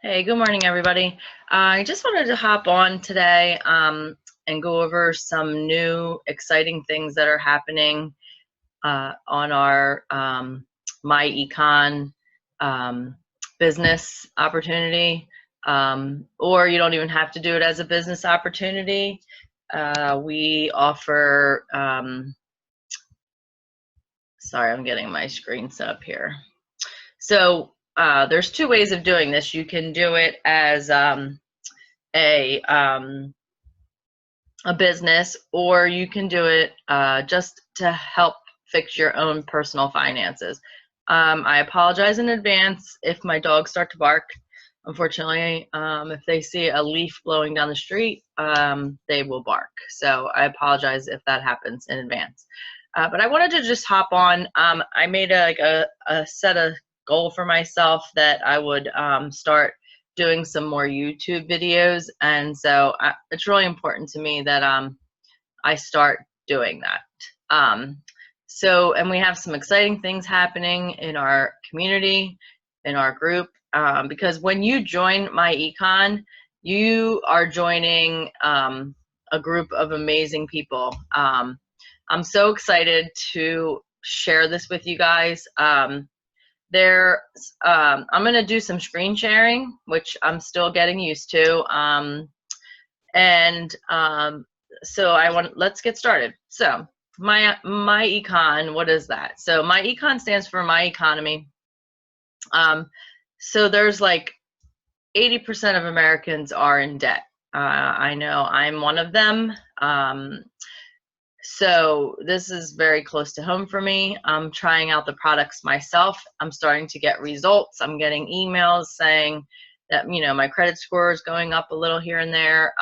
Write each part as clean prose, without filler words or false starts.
Hey, good morning, everybody. I just wanted to hop on today and go over some new exciting things that are happening on our Myecon business opportunity. Or you don't even have to do it as a business opportunity. We offer, sorry, I'm getting my screen set up here. So there's two ways of doing this. You can do it as a business, or you can do it just to help fix your own personal finances. I apologize in advance if my dogs start to bark. Unfortunately, if they see a leaf blowing down the street, they will bark. So I apologize if that happens in advance. But I wanted to just hop on. I made a set a goal for myself that I would start doing some more YouTube videos, and so it's really important to me that I start doing that. And we have some exciting things happening in our community, in our group, because when you join Myecon, you are joining a group of amazing people. I'm so excited to share this with you guys. I'm going to do some screen sharing, which I'm still getting used to. So let's get started. So Myecon, what is that? So Myecon stands for My Economy. So there's like 80% of Americans are in debt. I know I'm one of them. So this is very close to home for me. I'm trying out the products myself. I'm starting to get results. I'm getting emails saying that, my credit score is going up a little here and there.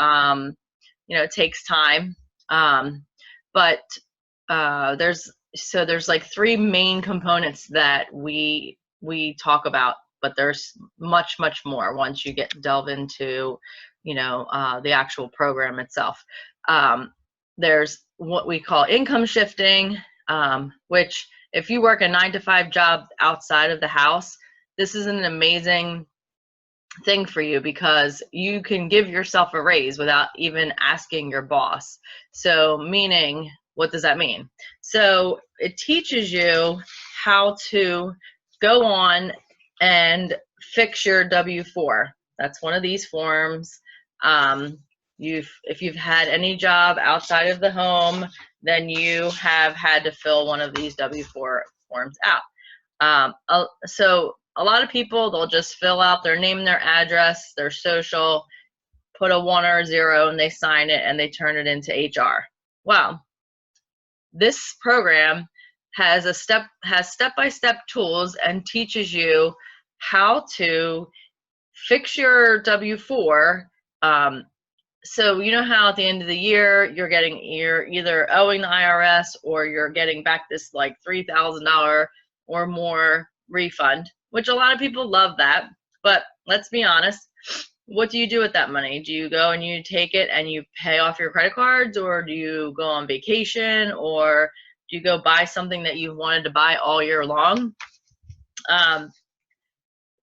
It takes time. But there's like three main components that we talk about, but there's much more once you delve into, the actual program itself. There's what we call income shifting, which if you work a 9-to-5 job outside of the house, this is an amazing thing for you because you can give yourself a raise without even asking your boss. So meaning, what does that mean? So it teaches you how to go on and fix your W-4. That's one of these forms. If you've had any job outside of the home, then you have had to fill one of these W-4 forms out. So a lot of people, they'll just fill out their name, their address, their social, put a 1 or a 0, and they sign it and they turn it into HR. Well, this program has step-by-step tools and teaches you how to fix your W-4. So you know how at the end of the year you're either owing the IRS or you're getting back this like $3,000 or more refund, which a lot of people love that. But let's be honest, what do you do with that money? Do you go and you take it and you pay off your credit cards, or do you go on vacation, or do you go buy something that you wanted to buy all year long?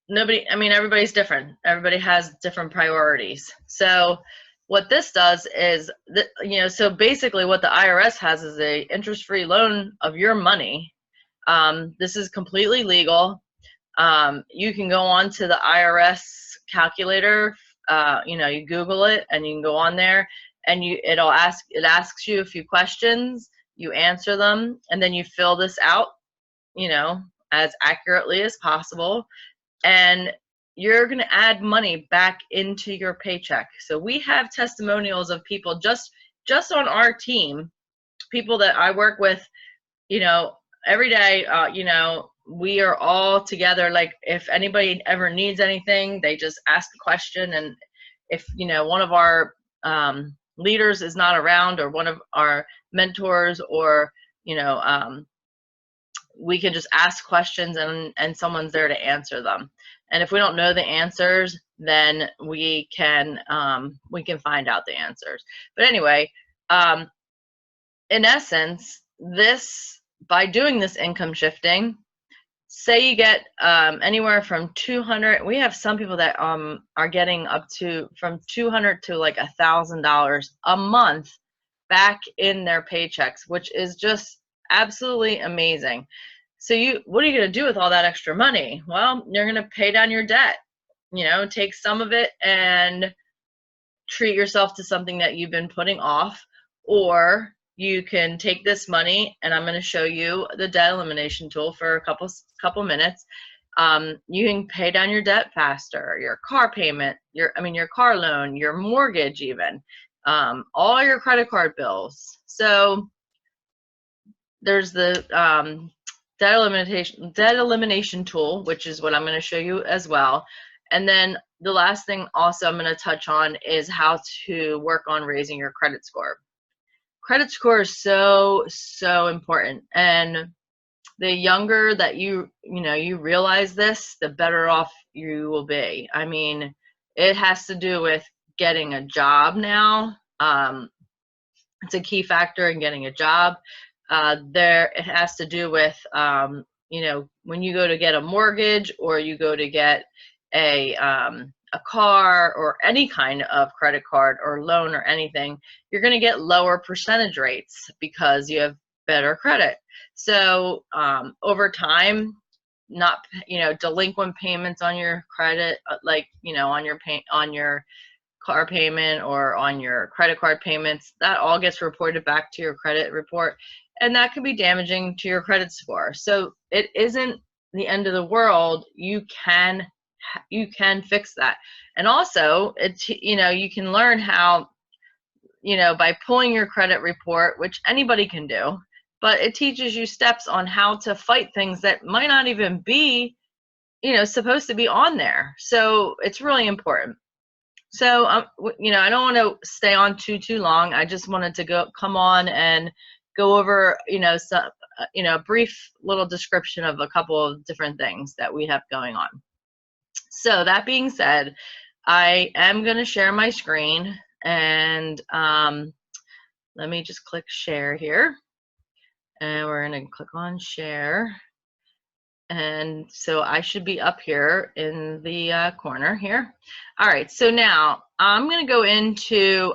Everybody's different. Everybody has different priorities. So what this does is, so basically what the IRS has is a interest-free loan of your money. This is completely legal. You can go on to the IRS calculator. You Google it and you can go on there, and it asks you a few questions. You answer them, and then you fill this out, as accurately as possible. And you're going to add money back into your paycheck. So we have testimonials of people just on our team, people that I work with, every day, we are all together. Like if anybody ever needs anything, they just ask a question. And if, one of our leaders is not around, or one of our mentors, or, we can just ask questions and someone's there to answer them. And if we don't know the answers, then we can find out the answers. But anyway, in essence, by doing this income shifting, say you get anywhere from 200. We have some people that are getting up to from 200 to like $1,000 a month back in their paychecks, which is just absolutely amazing. So what are you going to do with all that extra money? Well, you're going to pay down your debt. You know, take some of it and treat yourself to something that you've been putting off, or you can take this money, and I'm going to show you the debt elimination tool for a couple minutes. You can pay down your debt faster, your car payment, your car loan, your mortgage, even all your credit card bills. So there's the debt elimination tool, which is what I'm going to show you as well. And then the last thing also I'm going to touch on is how to work on raising your credit score. Credit score is so important, and the younger that you realize this, the better off you will be. I mean, it has to do with getting a job now. It's a key factor in getting a job. It has to do with when you go to get a mortgage, or you go to get a car, or any kind of credit card or loan or anything, you're going to get lower percentage rates because you have better credit. So over time, not delinquent payments on your credit, like on your car payment or on your credit card payments, that all gets reported back to your credit report, and that can be damaging to your credit score. So it isn't the end of the world. You can fix that. And also, you can learn how, by pulling your credit report, which anybody can do, but it teaches you steps on how to fight things that might not even be supposed to be on there. So it's really important. So I don't want to stay on too long. I just wanted to come on and go over some a brief little description of a couple of different things that we have going on. So that being said, I am going to share my screen, and let me just click share here, and we're going to click on share. And so I should be up here in the corner here. All right, so now I'm going to go into,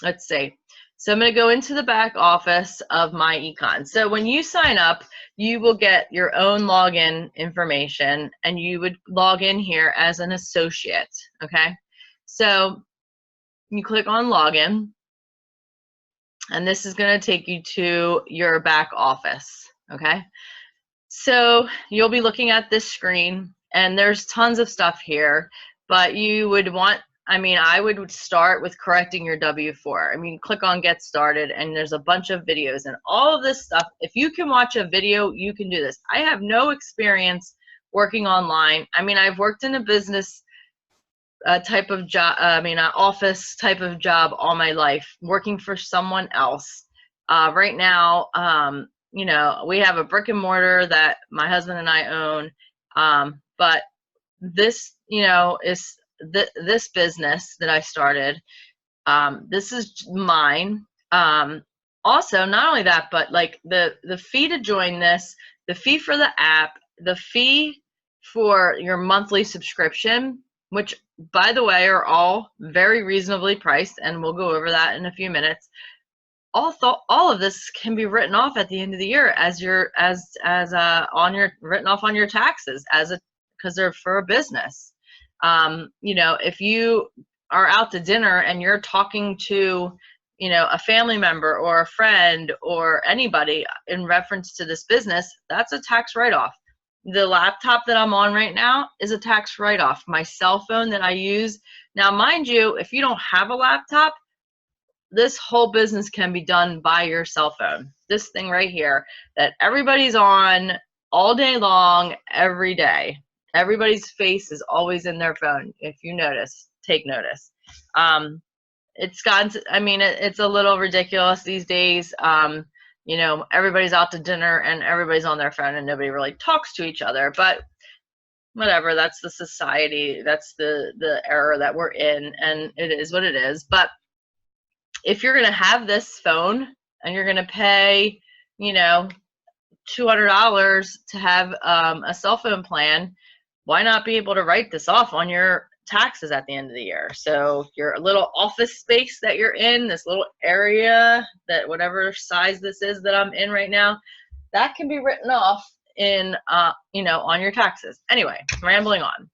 let's see. So I'm going to go into the back office of Myecon. So when you sign up, you will get your own login information, and you would log in here as an associate, okay? So you click on login, and this is going to take you to your back office, okay? So you'll be looking at this screen, and there's tons of stuff here, but you would want, I would start with correcting your W-4. Click on get started, and there's a bunch of videos and all of this stuff. If you can watch a video, you can do this. I have no experience working online. I've worked in a business type of job, an office type of job all my life, working for someone else. Right now, we have a brick and mortar that my husband and I own, but this, is this business that I started. This is mine. Also, not only that, but like the fee to join this, the fee for the app, the fee for your monthly subscription, which, by the way, are all very reasonably priced, and we'll go over that in a few minutes. All of this can be written off at the end of the year written off on your taxes because they're for a business. If you are out to dinner and you're talking to a family member or a friend or anybody in reference to this business, that's a tax write-off. The laptop that I'm on right now is a tax write-off. My cell phone that I use now, mind you, if you don't have a laptop, this whole business can be done by your cell phone. This thing right here that everybody's on all day long, every day. Everybody's face is always in their phone. If you notice, take notice. It's gotten to, it's a little ridiculous these days. Everybody's out to dinner and everybody's on their phone and nobody really talks to each other, but whatever, that's the society, that's the era that we're in, and it is what it is. But if you're going to have this phone and you're going to pay, $200 to have a cell phone plan, why not be able to write this off on your taxes at the end of the year? So your little office space that you're in, this little area, that whatever size this is that I'm in right now, that can be written off in, on your taxes. Anyway, rambling on.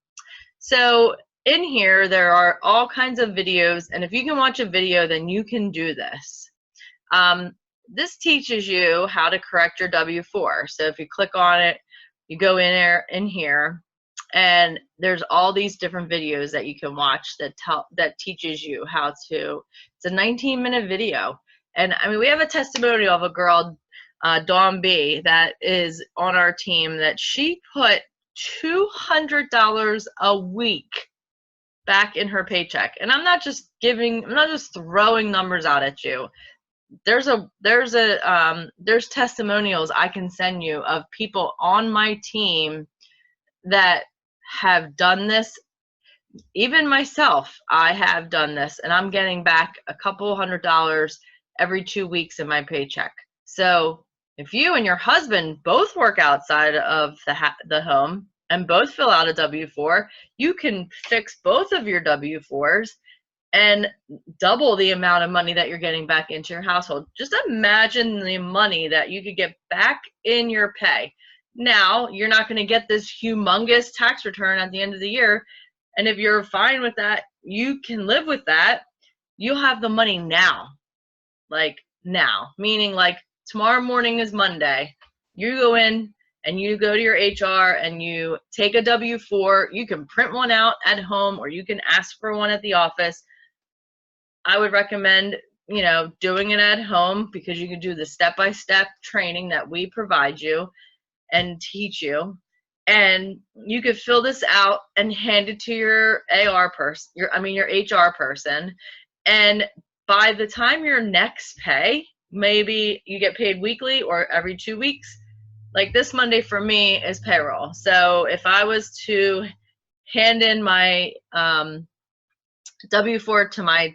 So in here, there are all kinds of videos, and if you can watch a video, then you can do this. This teaches you how to correct your W-4. So if you click on it, you go in here, and there's all these different videos that you can watch that teaches you how to. It's a 19-minute video, and I mean, we have a testimonial of a girl, Dawn B, that is on our team, that she put $200 a week back in her paycheck. And I'm not just throwing numbers out at you. There's testimonials I can send you of people on my team that have done this. Even myself, I have done this, and I'm getting back a couple $100 every 2 weeks in my paycheck. So if you and your husband both work outside of the home and both fill out a W-4, you can fix both of your W-4s and double the amount of money that you're getting back into your household. Just imagine the money that you could get back in your pay. Now, you're not going to get this humongous tax return at the end of the year. And if you're fine with that, you can live with that. You'll have the money now. Like now, meaning like tomorrow morning is Monday. You go in and you go to your HR and you take a W-4. You can print one out at home, or you can ask for one at the office. I would recommend, doing it at home, because you can do the step-by-step training that we provide you and teach you. And you could fill this out and hand it to your your HR person. And by the time your next pay, maybe you get paid weekly or every 2 weeks. Like this Monday for me is payroll. So if I was to hand in my W-4 to my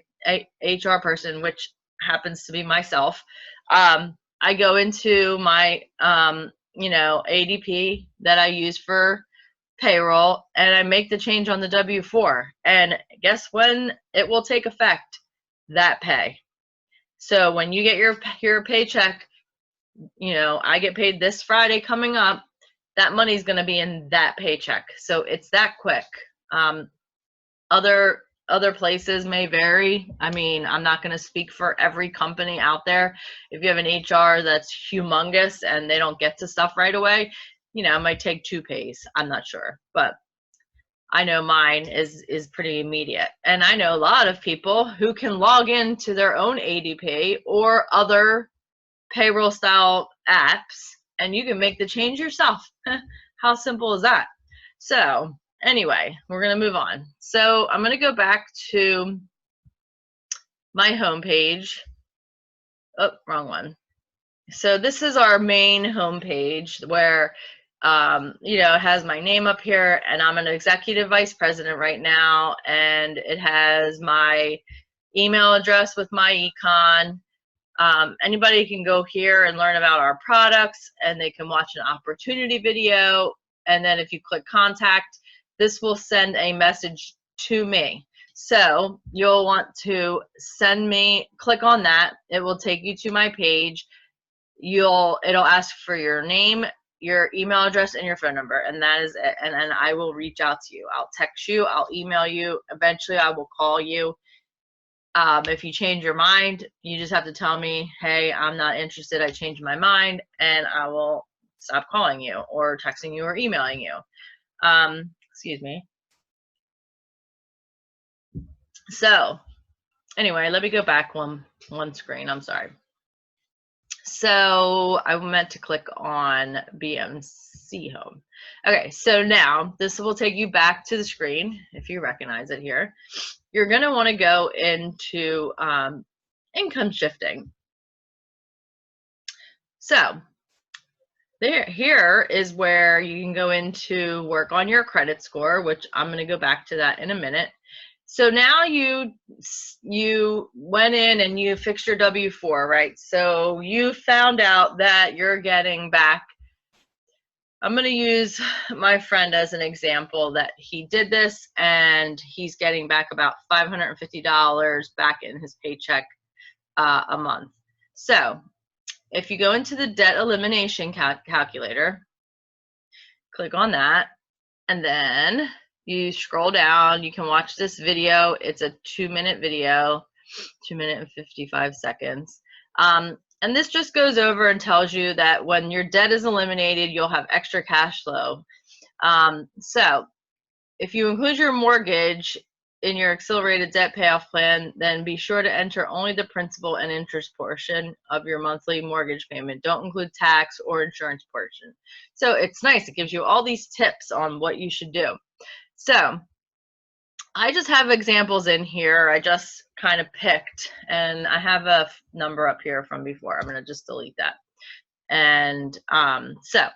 HR person, which happens to be myself, I go into my ADP that I use for payroll, and I make the change on the W-4. And guess when it will take effect? That pay. So when you get your paycheck, I get paid this Friday coming up, that money's going to be in that paycheck. So it's that quick. Other places may vary. I mean, I'm not going to speak for every company out there. If you have an HR that's humongous and they don't get to stuff right away, it might take 2 pays. I'm not sure, but I know mine is pretty immediate. And I know a lot of people who can log into their own ADP or other payroll style apps, and you can make the change yourself. How simple is that? So anyway, we're going to move on. So I'm going to go back to my homepage. Oh, wrong one. So this is our main homepage where, it has my name up here, and I'm an executive vice president right now, and it has my email address with Myecon. Anybody can go here and learn about our products, and they can watch an opportunity video, and then if you click contact, this will send a message to me. So you'll want to click on that. It will take you to my page. It'll ask for your name, your email address, and your phone number, and that is it. And then I will reach out to you. I'll text you, I'll email you. Eventually I will call you. If you change your mind, you just have to tell me, hey, I'm not interested, I changed my mind, and I will stop calling you or texting you or emailing you. Excuse me. So anyway, let me go back one screen. I'm sorry. So I meant to click on BMC Home. Okay, so now this will take you back to the screen if you recognize it here. You're going to want to go into income shifting. So here is where you can go into work on your credit score, which I'm going to go back to that in a minute. So now you went in and you fixed your W-4, right? So you found out that you're getting back I'm going to use my friend as an example that he did this and he's getting back about $550 back in his paycheck a month. So if you go into the debt elimination calculator, click on that, and then you scroll down. You can watch this video. It's a 2-minute video, 2 minutes and 55 seconds. And this just goes over and tells you that when your debt is eliminated, you'll have extra cash flow. So if you include your mortgage in your accelerated debt payoff plan, then be sure to enter only the principal and interest portion of your monthly mortgage payment. Don't include tax or insurance portion. So it's nice. It gives you all these tips on what you should do. So I just have examples in here. I just kind of picked, and I have a number up here from before. I'm going to just delete that. And so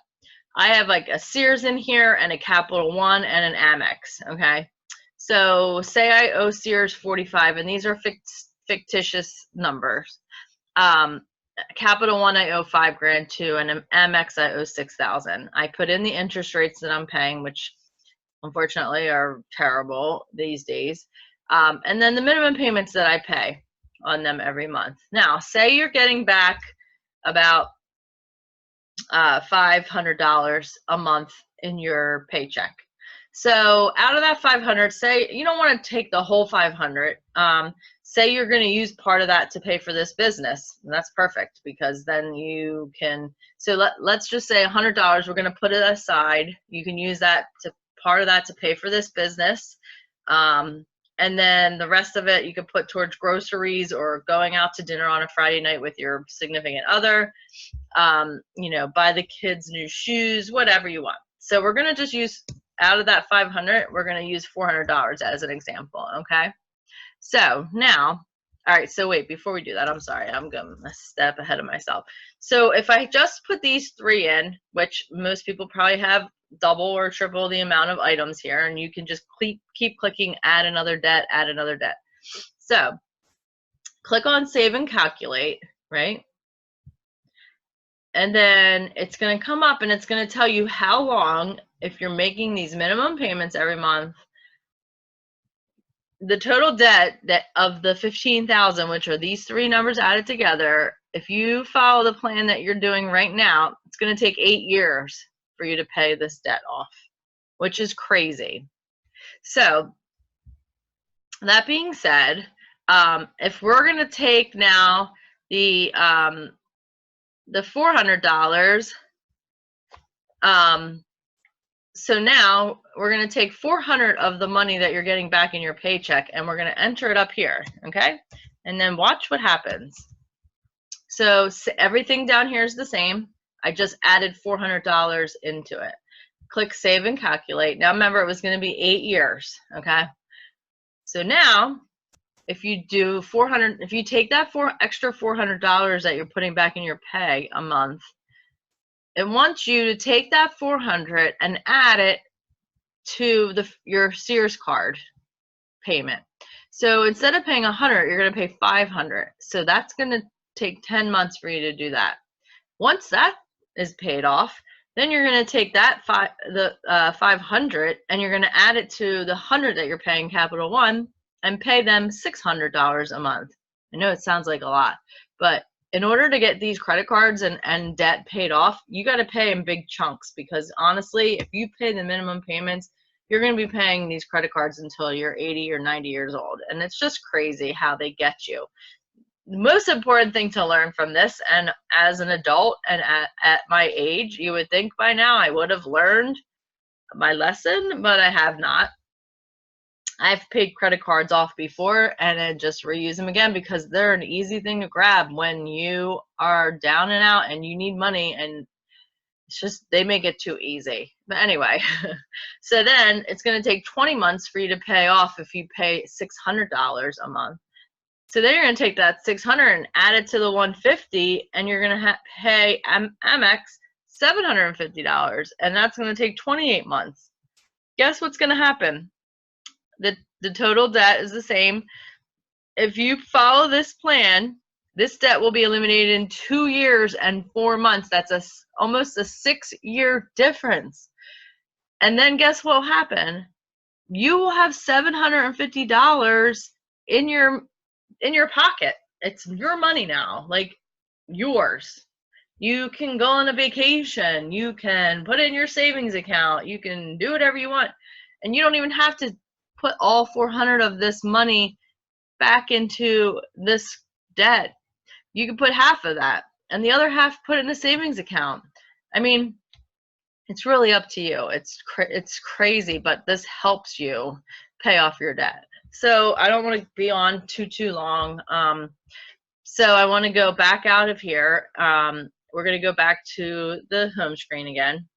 I have like a Sears in here and a Capital One and an Amex. Okay. So say I owe Sears 45, and these are fictitious numbers. Capital One I owe $5,000 to, and Amex I owe $6,000. I put in the interest rates that I'm paying, which unfortunately are terrible these days, and then the minimum payments that I pay on them every month. Now, say you're getting back about $500 a month in your paycheck. So out of that 500, say you don't want to take the whole 500. Say you're going to use part of that to pay for this business. And that's perfect, because then you can, so let's just say $100, we're going to put it aside. You can use that to part of that to pay for this business. And then the rest of it you could put towards groceries or going out to dinner on a Friday night with your significant other. You know, buy the kids new shoes, whatever you want. So we're going to just use, out of that 500, we're going to use $400 as an example. Okay. So now, all right. So wait, before we do that, I'm sorry, I'm going a step ahead of myself. So if I just put these 3 in, which most people probably have double or triple the amount of items here, and you can just keep clicking add another debt, add another debt. So click on save and calculate, right? And then it's going to come up and it's going to tell you how long, if you're making these minimum payments every month, the total debt that of the 15,000, which are these 3 numbers added together, if you follow the plan that you're doing right now, it's going to take 8 years for you to pay this debt off, which is crazy. So that being said, if we're going to take now the $400, so now we're going to take 400 of the money that you're getting back in your paycheck, and we're going to enter it up here. Okay. And then watch what happens. So everything down here is the same. I just added $400 into it. Click save and calculate. Now remember, it was going to be 8 years. Okay. So now if you do 400, if you take that extra $400 that you're putting back in your pay a month, it wants you to take that 400 and add it to your Sears card payment. So instead of paying 100, you're going to pay 500. So that's going to take 10 months for you to do that. Once that is paid off, then you're going to take that 500 and you're going to add it to the 100 that you're paying Capital One and pay them $600 a month. I know it sounds like a lot, but in order to get these credit cards and debt paid off, you got to pay in big chunks, because honestly, if you pay the minimum payments, you're going to be paying these credit cards until you're 80 or 90 years old. And it's just crazy how they get you. The most important thing to learn from this, and as an adult and at my age, you would think by now I would have learned my lesson, but I have not. I've paid credit cards off before and then just reuse them again, because they're an easy thing to grab when you are down and out and you need money, and it's just, they make it too easy. But anyway, so then it's going to take 20 months for you to pay off if you pay $600 a month. So then you're going to take that 600 and add it to the 150, and you're going to pay Amex $750, and that's going to take 28 months. Guess what's going to happen? The total debt is the same. If you follow this plan, This debt will be eliminated in 2 years and 4 months. That's almost a 6-year difference. And then guess what will happen? You will have $750 in your pocket. It's your money now, like yours. You can go on a vacation. You can put it in your savings account. You can do whatever you want. And you don't even have to put all 400 of this money back into this debt. You can put half of that and the other half put in a savings account. I mean, it's really up to you. It's crazy, but this helps you pay off your debt. So I don't want to be on too long. So I want to go back out of here. We're going to go back to the home screen again.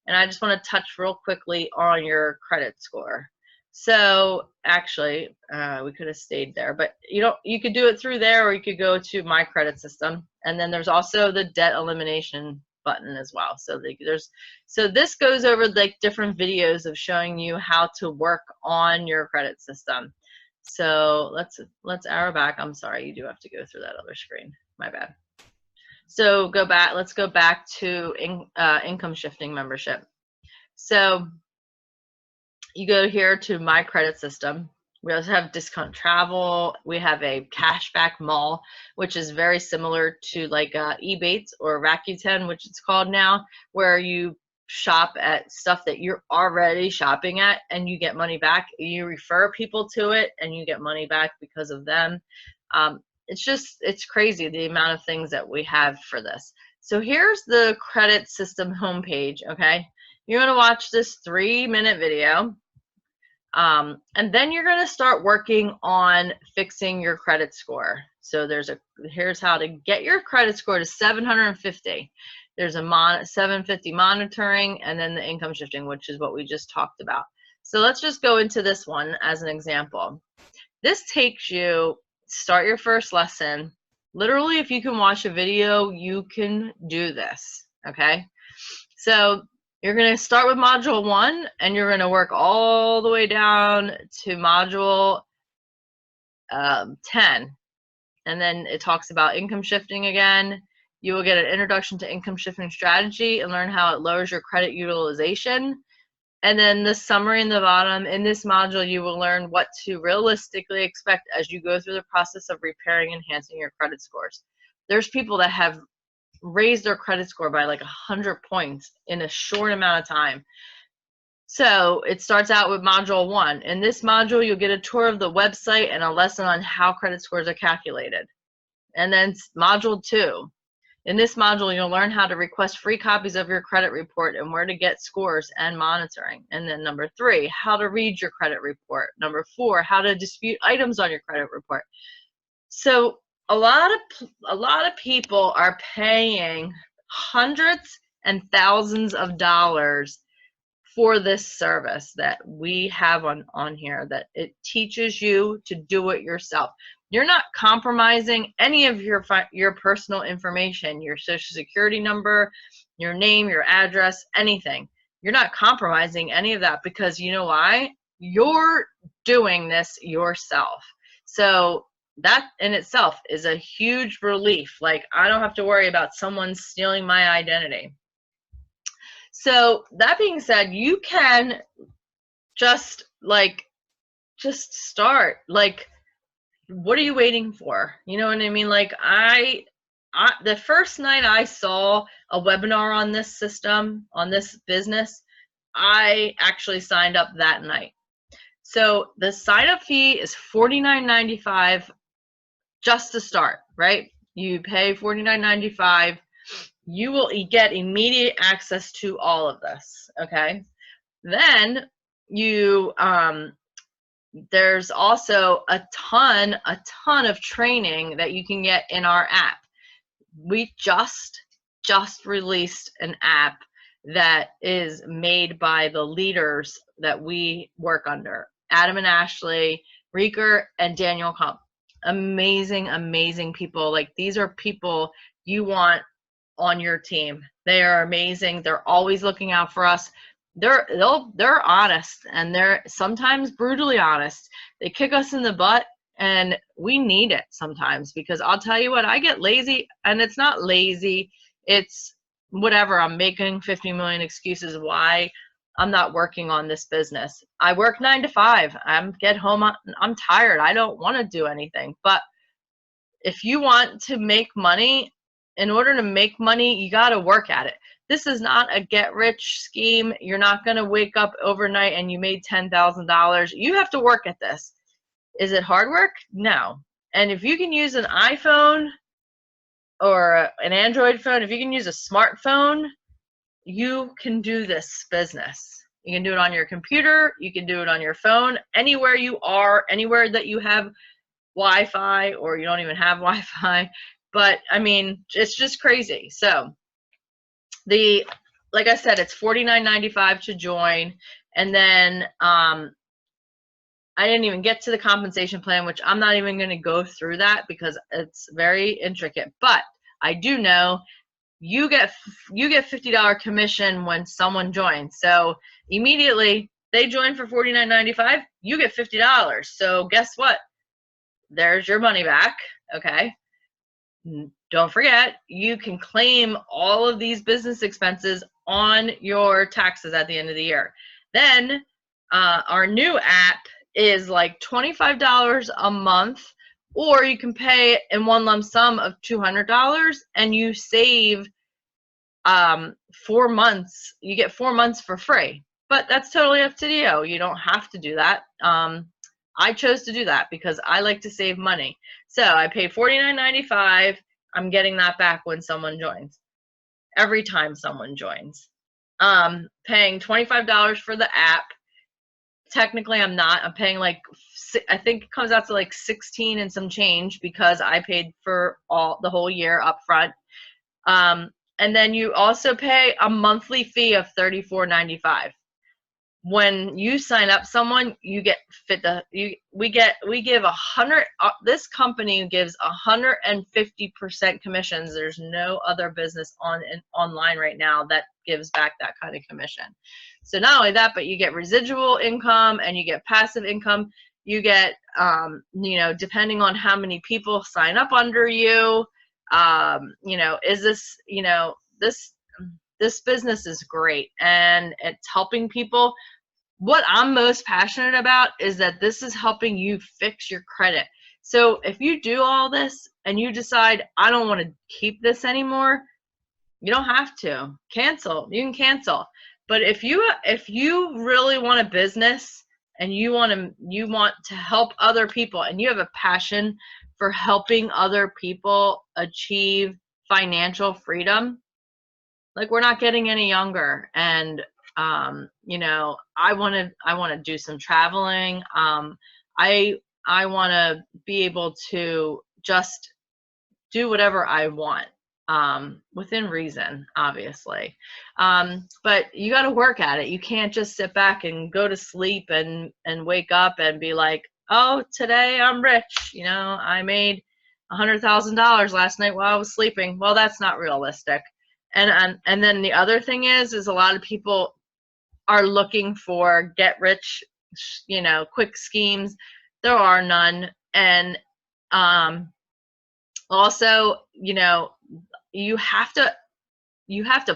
And I just want to touch real quickly on your credit score. So actually, we could have stayed there, but you could do it through there, or you could go to My Credit System. And then there's also the debt elimination button as well. So this goes over like different videos of showing you how to work on your credit system. So let's arrow back. I'm sorry, you do have to go through that other screen. My bad. So let's go back to income shifting membership. So you go here to My Credit System. We also have discount travel. We have a cashback mall, which is very similar to like Ebates or Rakuten, which it's called now, where you shop at stuff that you're already shopping at and you get money back. You refer people to it and you get money back because of them. It's crazy the amount of things that we have for this. So here's the credit system homepage, okay? You're gonna watch this 3-minute video. And then you're going to start working on fixing your credit score. So here's how to get your credit score to 750. There's a 750 monitoring, and then the income shifting, which is what we just talked about. So let's just go into this one as an example. This takes you, start your first lesson. Literally, if you can watch a video, you can do this, okay? So you're going to start with module 1 and you're going to work all the way down to module 10. And then it talks about income shifting again. You will get an introduction to income shifting strategy and learn how it lowers your credit utilization. And then the summary in the bottom, in this module, you will learn what to realistically expect as you go through the process of repairing and enhancing your credit scores. There's people that have raise their credit score by like 100 points in a short amount of time. So it starts out with module 1. In this module, you'll get a tour of the website and a lesson on how credit scores are calculated. And then module 2. In this module, you'll learn how to request free copies of your credit report and where to get scores and monitoring. And then number 3, how to read your credit report. Number 4, how to dispute items on your credit report. So a lot of people are paying hundreds and thousands of dollars for this service that we have on here, that it teaches you to do it yourself. You're not compromising any of your personal information, your social security number, your name, your address, anything. You're not compromising any of that, because you know why? You're doing this yourself. So that in itself is a huge relief. Like, I don't have to worry about someone stealing my identity. So that being said, you can just start. Like, what are you waiting for? You know what I mean? Like, the first night I saw a webinar on this system, on this business, I actually signed up that night. So the sign-up fee is $49.95 just to start, right? You pay $49.95. You will get immediate access to all of this, okay? Then there's also a ton of training that you can get in our app. We just released an app that is made by the leaders that we work under. Adam and Ashley, Rieker, and Daniel Kump. Amazing people. Like, these are people you want on your team. They are amazing. They're always looking out for us. They're honest, and they're sometimes brutally honest. They kick us in the butt, And we need it sometimes, because I'll tell you what, I get lazy, and it's not lazy. It's whatever. I'm making 50 million excuses why I'm not working on this business. I work 9 to 5. Get home. I'm tired. I don't want to do anything. But if you want to make money, in order to make money, you got to work at it. This is not a get rich scheme. You're not going to wake up overnight and you made $10,000. You have to work at this. Is it hard work? No. And if you can use an iPhone or an Android phone, if you can use a smartphone, you can do this business. You can do it on your computer. You can do it on your phone. Anywhere you are, anywhere that you have Wi-Fi, or you don't even have Wi-Fi. But I mean, it's just crazy. So like I said, it's $49.95 to join. And then I didn't even get to the compensation plan, which I'm not even going to go through that because it's very intricate. But I do know you get $50 commission when someone joins. So immediately they join for $49.95, you get $50. So guess what? There's your money back. Okay. Don't forget, you can claim all of these business expenses on your taxes at the end of the year. Then our new app is like $25 a month, or you can pay in one lump sum of $200 and you save 4 months. You get 4 months for free, but that's totally up to you. You don't have to do that. I chose to do that because I like to save money. So I paid $49.95. I'm getting that back when someone joins. Every time someone joins. Paying $25 for the app. Technically, I'm not. I'm paying like, I think it comes out to like 16 and some change because I paid for the whole year up front. And then you also pay a monthly fee of $34.95. When you sign up someone, you get we give 100. This company gives 150% commissions. There's no other business online right now that gives back that kind of commission. So not only that, but you get residual income and you get passive income. You get depending on how many people sign up under you. Is this this business is great and it's helping people. What I'm most passionate about is that this is helping you fix your credit. So if you do all this and you decide, I don't want to keep this anymore, you don't have to cancel. You can cancel. But if you really want a business and you want to help other people and you have a passion for helping other people achieve financial freedom, like, we're not getting any younger, and I want to do some traveling. I want to be able to just do whatever I want, within reason, obviously. But you got to work at it. You can't just sit back and go to sleep and wake up and be like, oh, today I'm rich. I made $100,000 last night while I was sleeping. Well, that's not realistic. And then the other thing is a lot of people are looking for get rich, quick schemes. There are none. And also, you have to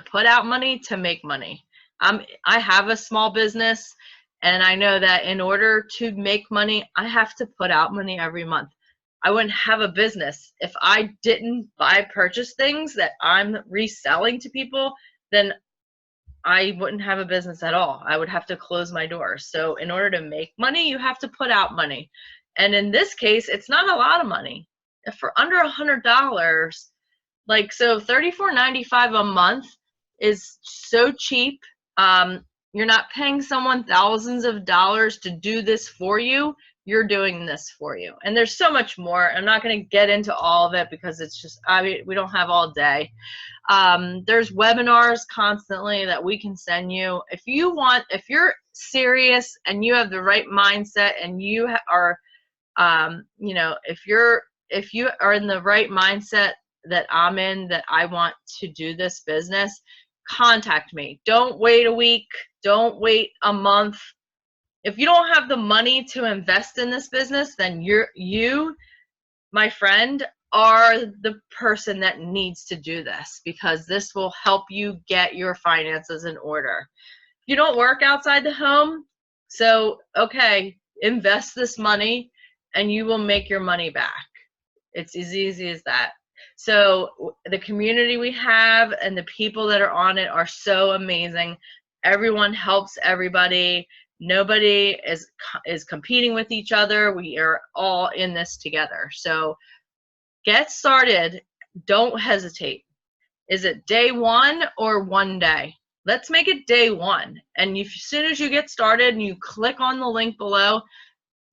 put out money to make money. I have a small business, and I know that in order to make money, I have to put out money every month. I wouldn't have a business if I didn't purchase things that I'm reselling to people. Then I wouldn't have a business at all. I would have to close my doors. So in order to make money, you have to put out money. And in this case, it's not a lot of money. If for under $100, so $34.95 a month is so cheap. You're not paying someone thousands of dollars to do this for you. You're doing this for you. And there's so much more. I'm not going to get into all of it because it's just, we don't have all day. There's webinars constantly that we can send you. If you're serious and you have the right mindset and you are, if you are in the right mindset that I'm in, that I want to do this business, contact me. Don't wait a week. Don't wait a month. If you don't have the money to invest in this business, then you, my friend, are the person that needs to do this, because this will help you get your finances in order. You don't work outside the home, so okay, invest this money and you will make your money back. It's as easy as that. So the community we have and the people that are on it are so amazing. Everyone helps everybody. Nobody is competing with each other. We are all in this together. So get started. Don't hesitate. Is it day one or one day? Let's make it day one. And as soon as you get started and you click on the link below,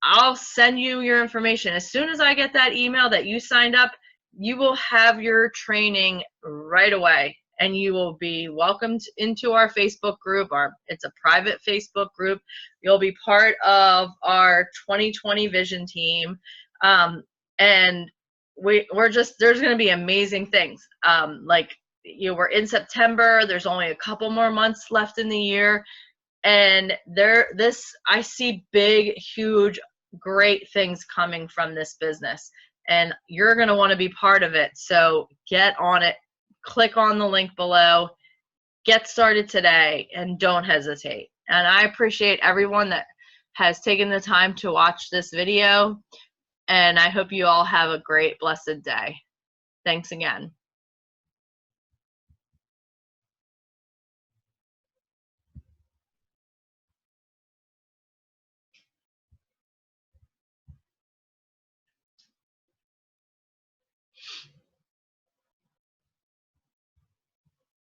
I'll send you your information. As soon as I get that email that you signed up, you will have your training right away, and you will be welcomed into our Facebook group. It's a private Facebook group. You'll be part of our 2020 vision team. And there's going to be amazing things. We're in September. There's only a couple more months left in the year. And I see big, huge, great things coming from this business, and you're going to want to be part of it. So get on it, click on the link below, get started today, and don't hesitate. And I appreciate everyone that has taken the time to watch this video, and I hope you all have a great, blessed day. Thanks again.